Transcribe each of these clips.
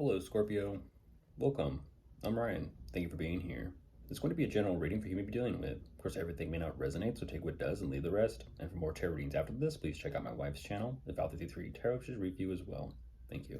Hello, Scorpio. Welcome. I'm Ryan. Thank you for being here. It's going to be a general reading for you may be dealing with. Of course, everything may not resonate, so take what does and leave the rest. And for more tarot readings after this, please check out my wife's channel, The Val 53 Tarot, which is review as well. Thank you.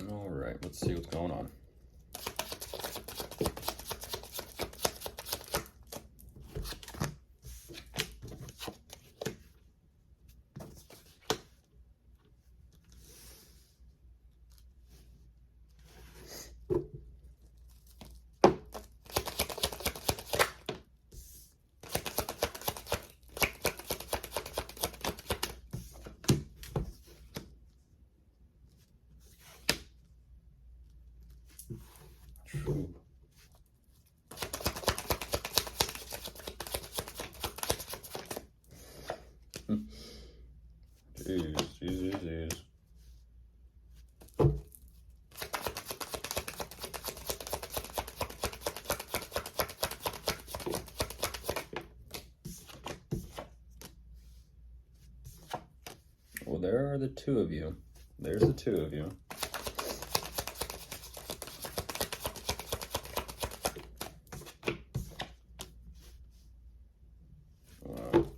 All right, let's see what's going on. True. Jeez. Well, there are the two of you. There's the two of you. Wow.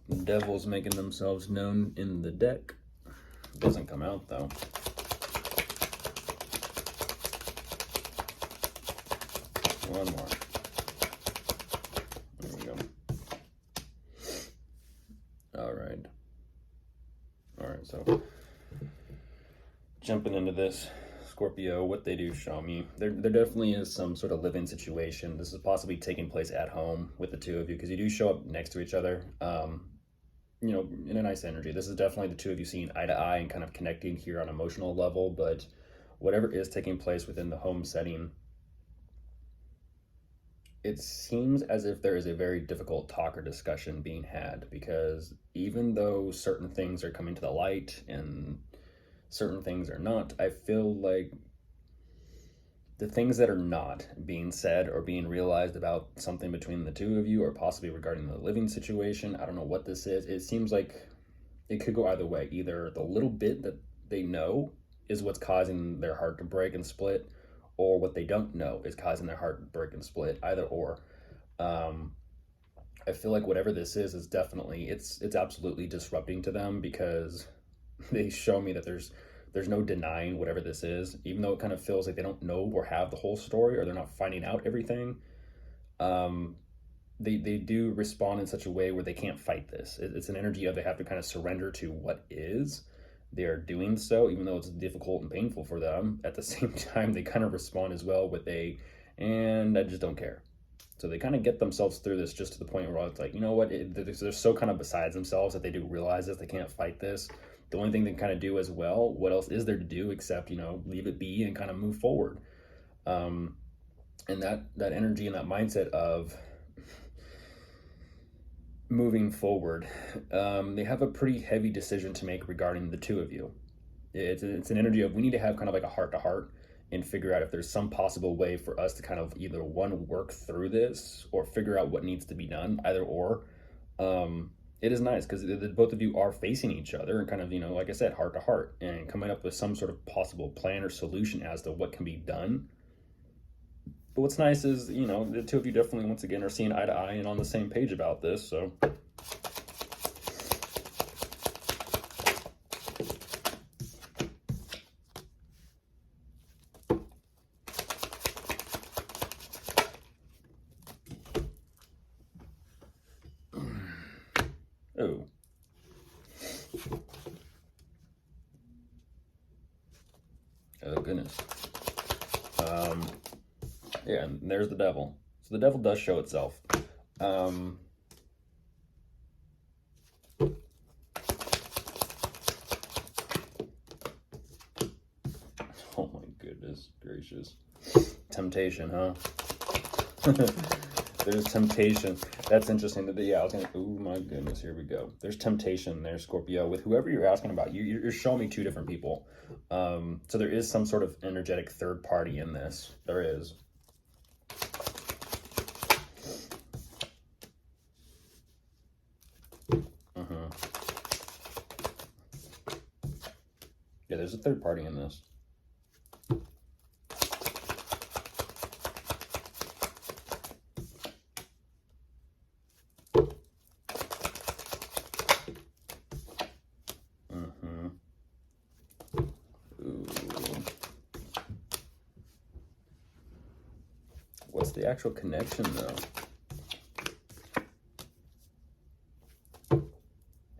The devil's making themselves known in the deck. It doesn't come out though. One more. There we go. All right, so jumping into this, Scorpio, what they do show me, there definitely is some sort of living situation. This is possibly taking place at home with the two of you, because you do show up next to each other, you know, in a nice energy. This is definitely the two of you seeing eye to eye and kind of connecting here on an emotional level, but whatever is taking place within the home setting, it seems as if there is a very difficult talk or discussion being had, because even though certain things are coming to the light and certain things are not, I feel like the things that are not being said or being realized about something between the two of you, or possibly regarding the living situation, I don't know what this is. It seems like it could go either way. Either the little bit that they know is what's causing their heart to break and split, or what they don't know is causing their heart to break and split. Either or. I feel like whatever this is definitely, it's absolutely disrupting to them, because they show me that there's no denying whatever this is, even though it kind of feels like they don't know or have the whole story, or they're not finding out everything. They do respond in such a way where they can't fight this. It's an energy of they have to kind of surrender to what is. They are doing so, even though it's difficult and painful for them. At the same time, they kind of respond as well with and I just don't care. So they kind of get themselves through this just to the point where it's like, you know what, they're so kind of besides themselves that they do realize this, they can't fight this. The only thing they can kind of do as well, what else is there to do except, you know, leave it be and kind of move forward. And that energy and that mindset of moving forward, they have a pretty heavy decision to make regarding the two of you. It's an energy of, we need to have kind of like a heart to heart and figure out if there's some possible way for us to kind of either one, work through this, or figure out what needs to be done, either or. It is nice because both of you are facing each other and kind of, you know, like I said, heart to heart, and coming up with some sort of possible plan or solution as to what can be done. But what's nice is, you know, the two of you definitely, once again, are seeing eye to eye and on the same page about this, so. Oh. Oh, goodness. Yeah, and there's the devil. So the devil does show itself. Goodness gracious. Temptation, huh? There's temptation. That's interesting. Yeah, I was gonna. Oh my goodness, here we go. There's temptation there, Scorpio. With whoever you're asking about, you're showing me two different people. So there is some sort of energetic third party in this. There is. Yeah, there's a third party in this. What's the actual connection, though?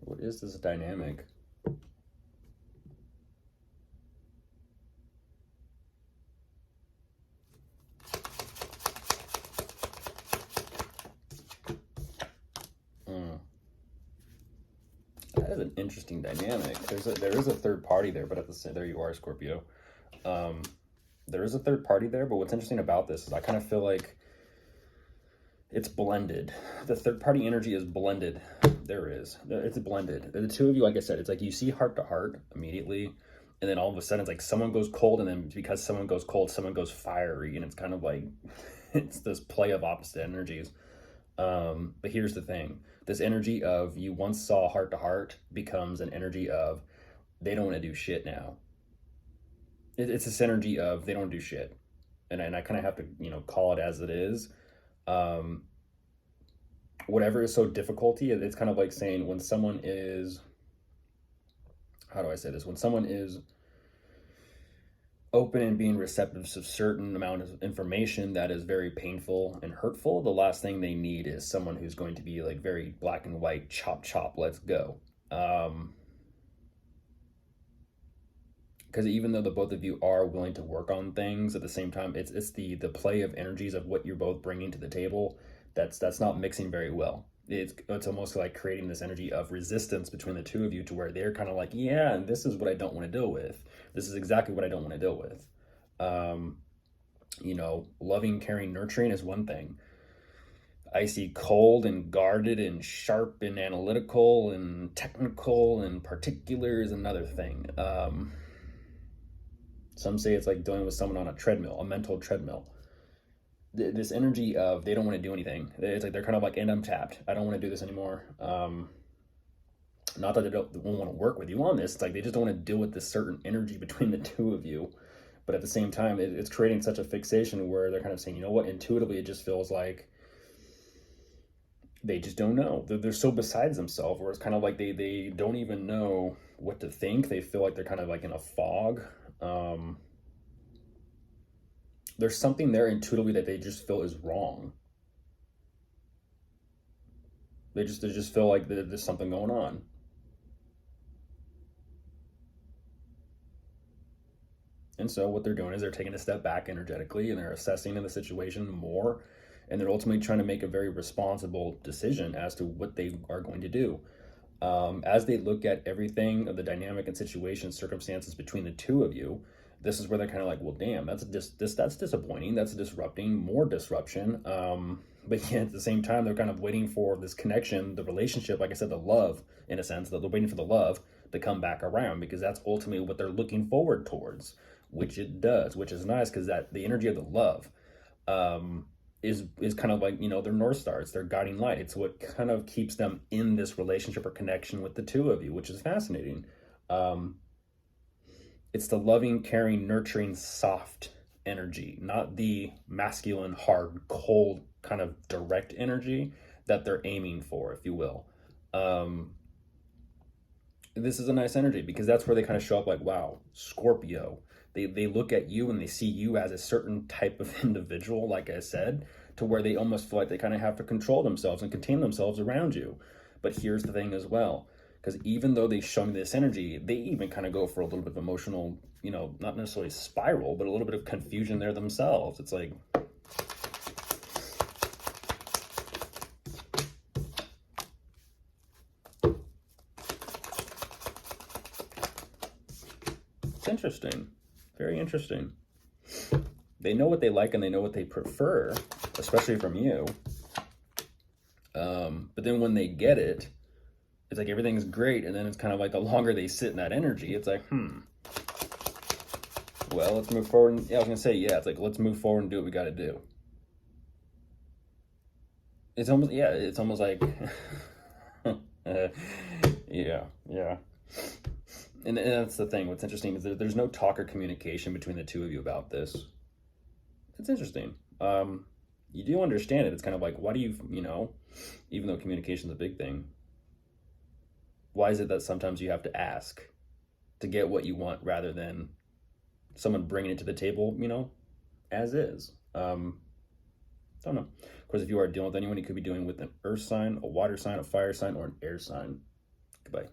What is this dynamic? That is an interesting dynamic. There is a third party there, but there you are, Scorpio. There is a third party there, but what's interesting about this is I kind of feel like it's blended. The third party energy is blended. It's blended. The two of you, like I said, it's like you see heart to heart immediately, and then all of a sudden it's like someone goes cold, and then because someone goes cold, someone goes fiery, and it's kind of like it's this play of opposite energies. But here's the thing. This energy of you once saw heart to heart becomes an energy of they don't want to do shit now. It's this energy of they don't do shit. And I kind of have to, call it as it is. Whatever is so difficulty, it's kind of like saying when someone is, how do I say this? When someone is open and being receptive to a certain amount of information that is very painful and hurtful, the last thing they need is someone who's going to be like very black and white, chop, chop, let's go. Because even though the both of you are willing to work on things at the same time, it's the play of energies of what you're both bringing to the table that's not mixing very well. It's almost like creating this energy of resistance between the two of you to where they're kind of like, yeah, and this is what I don't want to deal with. This is exactly what I don't want to deal with. Loving, caring, nurturing is one thing. I see cold and guarded and sharp and analytical and technical and particular is another thing. Some say it's like dealing with someone on a treadmill, a mental treadmill. This energy of they don't want to do anything. It's like they're kind of like, and I'm tapped. I don't want to do this anymore. Not that they don't want to work with you on this. It's like they just don't want to deal with this certain energy between the two of you. But at the same time, it's creating such a fixation where they're kind of saying, you know what, intuitively, it just feels like they just don't know. They're so besides themselves, where it's kind of like they don't even know what to think. They feel like they're kind of like in a fog. There's something there intuitively that they just feel is wrong. They just feel like there's something going on. And so what they're doing is they're taking a step back energetically and they're assessing the situation more, and they're ultimately trying to make a very responsible decision as to what they are going to do. As they look at everything of the dynamic and situation circumstances between the two of you, this is where they're kind of like, well, damn, that's disappointing. That's disrupting, more disruption. But yet at the same time, they're kind of waiting for this connection, the relationship, like I said, the love, in a sense, that they're waiting for the love to come back around, because that's ultimately what they're looking forward towards, which it does, which is nice, because that the energy of the love is kind of like, their North Star. It's their guiding light. It's what kind of keeps them in this relationship or connection with the two of you, which is fascinating. It's the loving, caring, nurturing, soft energy, not the masculine, hard, cold, kind of direct energy that they're aiming for, if you will. This is a nice energy because that's where they kind of show up like, wow, Scorpio. They look at you and they see you as a certain type of individual, like I said, to where they almost feel like they kind of have to control themselves and contain themselves around you. But here's the thing as well. Because even though they show me this energy, they even kind of go for a little bit of emotional, not necessarily spiral, but a little bit of confusion there themselves. It's like, it's interesting. Very interesting. They know what they like and they know what they prefer, especially from you. But then when they get it, it's like everything's great, and then it's kind of like the longer they sit in that energy, it's like, well, let's move forward. Yeah, I was gonna say, yeah, it's like, let's move forward and do what we got to do. It's almost, yeah, it's almost like, yeah, yeah. And that's the thing. What's interesting is that there's no talk or communication between the two of you about this. It's interesting. You do understand it. It's kind of like, why do you, even though communication is a big thing, why is it that sometimes you have to ask to get what you want rather than someone bringing it to the table, as is? Don't know. Of course, if you are dealing with anyone, you could be dealing with an earth sign, a water sign, a fire sign, or an air sign. Goodbye.